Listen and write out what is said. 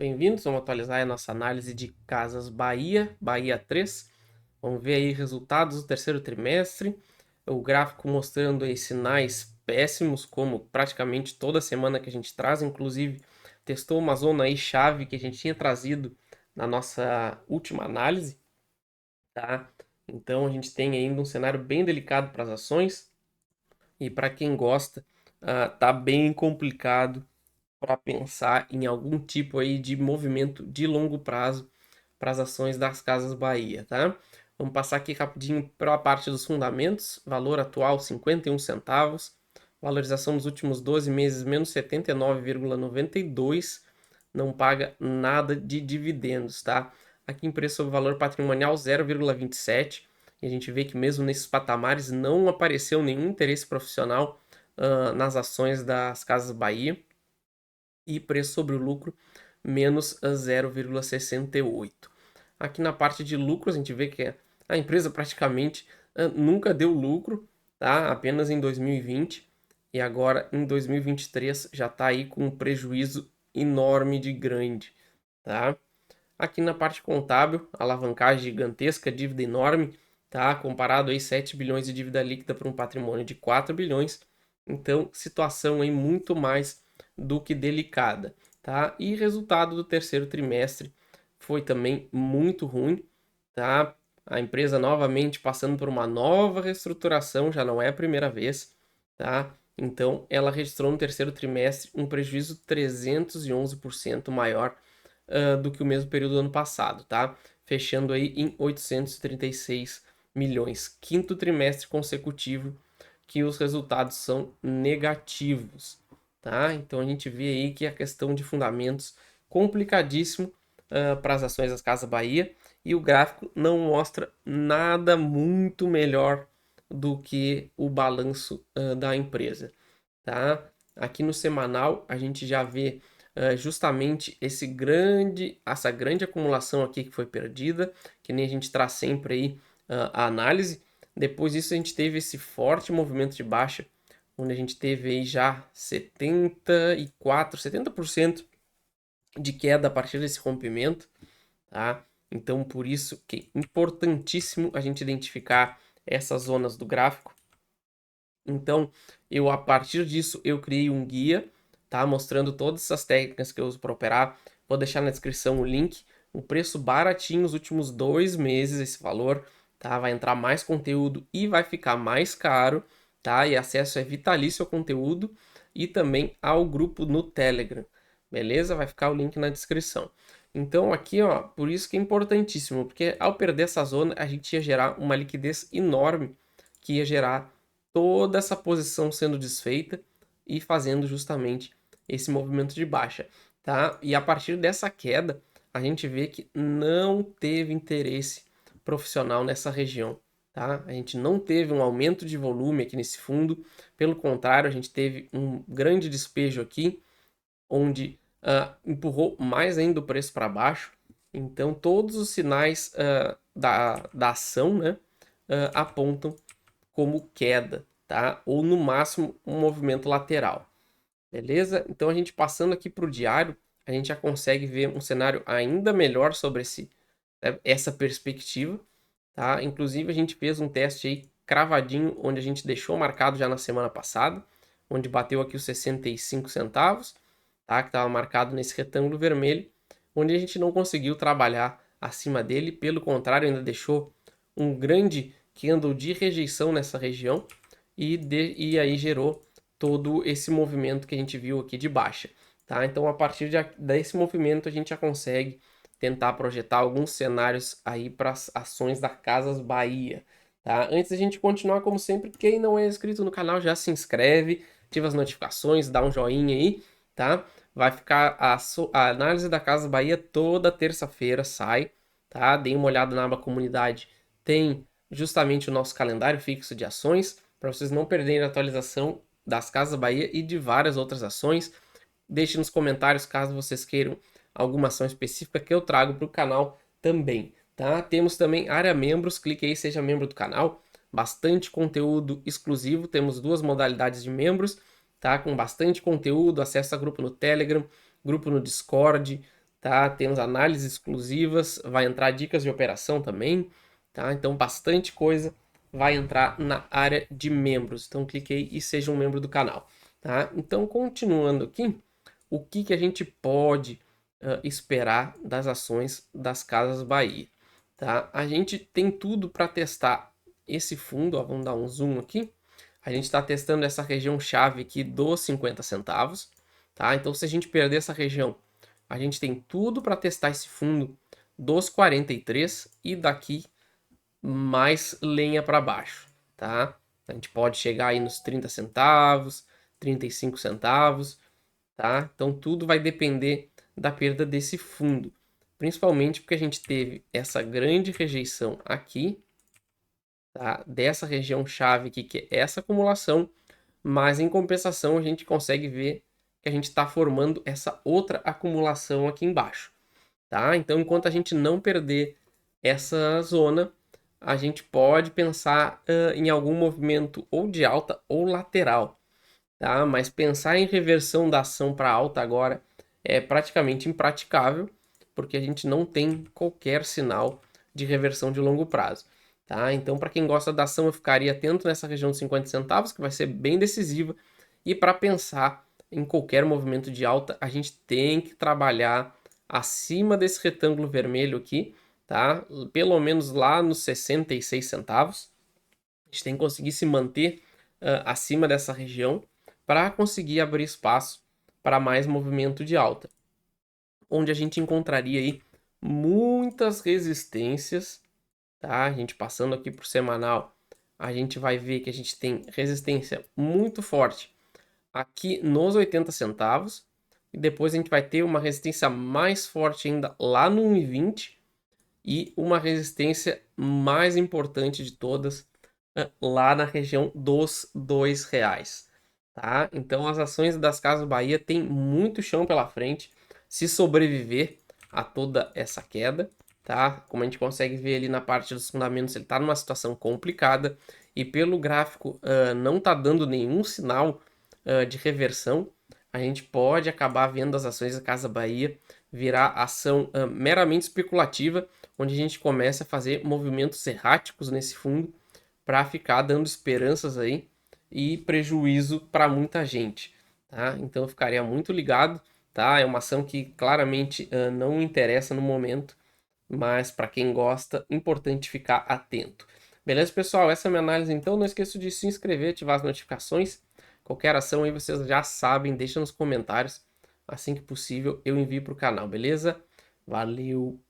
Bem-vindos, vamos atualizar a nossa análise de Casas Bahia, Bahia 3. Vamos ver aí resultados do terceiro trimestre. O gráfico mostrando aí sinais péssimos, como praticamente toda semana que a gente traz. Inclusive, testou uma zona aí chave que a gente tinha trazido na nossa última análise, tá? Então, a gente tem ainda um cenário bem delicado para as ações. E para quem gosta, tá bem complicado para pensar em algum tipo aí de movimento de longo prazo para as ações das Casas Bahia, tá? Vamos passar aqui rapidinho para a parte dos fundamentos. Valor atual 51 centavos. Valorização nos últimos 12 meses menos 79,92. Não paga nada de dividendos, tá? Aqui em preço sobre valor patrimonial 0,27. E a gente vê que mesmo nesses patamares não apareceu nenhum interesse profissional nas ações das Casas Bahia. E preço sobre o lucro menos 0,68. Aqui na parte de lucros a gente vê que a empresa praticamente nunca deu lucro, tá? Apenas em 2020 e agora em 2023 já está aí com um prejuízo enorme de grande, tá? Aqui na parte contábil, alavancagem gigantesca, dívida enorme, tá? Comparado aí 7 bilhões de dívida líquida para um patrimônio de 4 bilhões. Então, situação aí muito mais do que delicada, tá? E resultado do terceiro trimestre foi também muito ruim, tá? A empresa novamente passando por uma nova reestruturação, já não é a primeira vez, tá? Então, ela registrou no terceiro trimestre um prejuízo 311% maior do que o mesmo período do ano passado, tá? Fechando aí em 836 milhões. Quinto trimestre consecutivo que os resultados são negativos, tá? Então a gente vê aí que a questão de fundamentos complicadíssimo para as ações das Casas Bahia e o gráfico não mostra nada muito melhor do que o balanço da empresa, tá? Aqui no semanal a gente já vê justamente essa grande acumulação aqui que foi perdida, que nem a gente traz sempre aí a análise. Depois disso a gente teve esse forte movimento de baixa, onde a gente teve aí já 70% de queda a partir desse rompimento, tá? Então por isso que é importantíssimo a gente identificar essas zonas do gráfico. Então, a partir disso, eu criei um guia, tá? Mostrando todas essas técnicas que eu uso para operar. Vou deixar na descrição o link. O preço baratinho nos últimos 2 meses, esse valor, tá? Vai entrar mais conteúdo e vai ficar mais caro, tá? E acesso é vitalício ao conteúdo e também ao grupo no Telegram, beleza? Vai ficar o link na descrição. Então aqui, ó, por isso que é importantíssimo, porque ao perder essa zona, a gente ia gerar uma liquidez enorme que ia gerar toda essa posição sendo desfeita e fazendo justamente esse movimento de baixa, tá? E a partir dessa queda, a gente vê que não teve interesse profissional nessa região, tá? A gente não teve um aumento de volume aqui nesse fundo, pelo contrário, a gente teve um grande despejo aqui, onde empurrou mais ainda o preço para baixo. Então, todos os sinais da ação, né, apontam como queda, tá? Ou no máximo um movimento lateral, beleza? Então a gente passando aqui para o diário, a gente já consegue ver um cenário ainda melhor sobre essa perspectiva, tá? Inclusive a gente fez um teste aí cravadinho, onde a gente deixou marcado já na semana passada, onde bateu aqui os 65 centavos, tá? Que estava marcado nesse retângulo vermelho, onde a gente não conseguiu trabalhar acima dele, pelo contrário, ainda deixou um grande candle de rejeição nessa região e aí gerou todo esse movimento que a gente viu aqui de baixa, tá? Então a partir desse movimento a gente já consegue tentar projetar alguns cenários aí para as ações da Casas Bahia, tá? Antes da gente continuar, como sempre, quem não é inscrito no canal já se inscreve, ativa as notificações, dá um joinha aí, tá? Vai ficar a análise da Casas Bahia toda terça-feira, sai, tá? Dê uma olhada na aba comunidade, tem justamente o nosso calendário fixo de ações, para vocês não perderem a atualização das Casas Bahia e de várias outras ações. Deixe nos comentários caso vocês queiram alguma ação específica que eu trago para o canal também, tá? Temos também área membros, clique aí, seja membro do canal, bastante conteúdo exclusivo, temos duas modalidades de membros, tá? Com bastante conteúdo, acesso a grupo no Telegram, grupo no Discord, tá? Temos análises exclusivas, vai entrar dicas de operação também, tá? Então bastante coisa vai entrar na área de membros. Então clique aí e seja um membro do canal, tá? Então continuando aqui, o que a gente pode esperar das ações das Casas Bahia, tá? A gente tem tudo para testar esse fundo, ó, vamos dar um zoom aqui. A gente está testando essa região chave aqui dos 50 centavos, tá? Então se a gente perder essa região, a gente tem tudo para testar esse fundo dos 43 e daqui mais lenha para baixo, tá? A gente pode chegar aí nos 30 centavos, 35 centavos, tá? Então tudo vai depender da perda desse fundo, principalmente porque a gente teve essa grande rejeição aqui, tá? Dessa região chave aqui, que é essa acumulação, mas em compensação a gente consegue ver que a gente está formando essa outra acumulação aqui embaixo, tá? Então enquanto a gente não perder essa zona, a gente pode pensar em algum movimento ou de alta ou lateral, tá? Mas pensar em reversão da ação para alta agora é praticamente impraticável, porque a gente não tem qualquer sinal de reversão de longo prazo, tá? Então, para quem gosta da ação, eu ficaria atento nessa região de 50 centavos, que vai ser bem decisiva, e para pensar em qualquer movimento de alta, a gente tem que trabalhar acima desse retângulo vermelho aqui, tá? Pelo menos lá nos 66 centavos. A gente tem que conseguir se manter acima dessa região para conseguir abrir espaço para mais movimento de alta, onde a gente encontraria aí muitas resistências, tá? A gente passando aqui por semanal, a gente vai ver que a gente tem resistência muito forte aqui nos 80 centavos, e depois a gente vai ter uma resistência mais forte ainda lá no 1,20 e uma resistência mais importante de todas lá na região dos R$ 2, tá? Então as ações das Casas Bahia têm muito chão pela frente se sobreviver a toda essa queda, tá? Como a gente consegue ver ali na parte dos fundamentos, ele está numa situação complicada e pelo gráfico não está dando nenhum sinal de reversão. A gente pode acabar vendo as ações da Casa Bahia virar ação meramente especulativa, onde a gente começa a fazer movimentos erráticos nesse fundo para ficar dando esperanças aí e prejuízo para muita gente, tá? Então eu ficaria muito ligado, tá? É uma ação que claramente não interessa no momento, mas para quem gosta, importante ficar atento. Beleza, pessoal? Essa é a minha análise, então não esqueça de se inscrever, ativar as notificações. Qualquer ação aí vocês já sabem, deixa nos comentários. Assim que possível eu envio para o canal, beleza? Valeu!